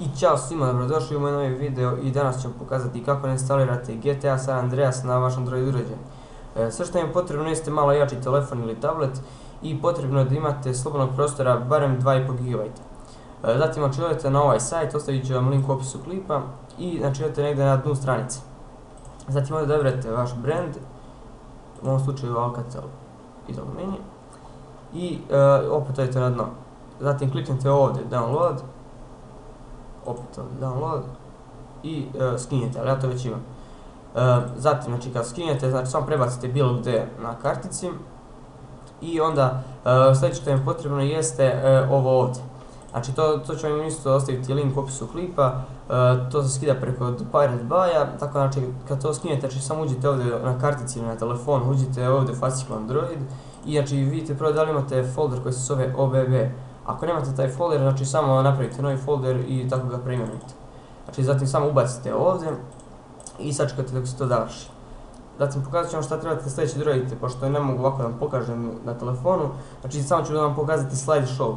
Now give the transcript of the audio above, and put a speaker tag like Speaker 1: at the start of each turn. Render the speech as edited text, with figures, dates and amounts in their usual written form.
Speaker 1: I ćao svima, dobrodošli u moj novi video i danas ću vam pokazati kako ne instalirate GTA San Andreas na vaš Android uređaj. Sve što im potrebno jeste malo jači telefon ili tablet i potrebno je da imate slobodnog prostora barem 2,5 GB. Zatim ako odete na ovaj sajt, ostavit ću vam link u opisu klipa i znači odete negdje na dnu stranice. Zatim ovdje odaberete vaš brand, u ovom slučaju Alcatel iz Aluminija i opet odete na dno. Zatim kliknete ovdje download, opet download i skinjete, ali ja to već imam. Zatim, znači kad skinjete, znači samo prebacite bilo gdje na kartici i onda sljedeće što je potrebno jeste ovo ovdje. Znači to ću vam isto ostaviti link u opisu klipa, to se skida preko Pirate Bay-a, tako znači kad to skinjete, znači samo uđite ovdje na kartici ili na telefon, uđite ovdje u fasciklu Android i znači vidite prvo da li imate folder koji se zove OBB. Ako nemate taj folder, znači samo napravite novi folder i tako ga preimenujte. Znači zatim samo ubacite ovdje i sačekate dok se to završi. Zatim pokazat ću vam šta trebate sljedeće da uradite, pošto ne mogu ovako da vam pokažem na telefonu. Znači samo ću da vam pokazati slide show.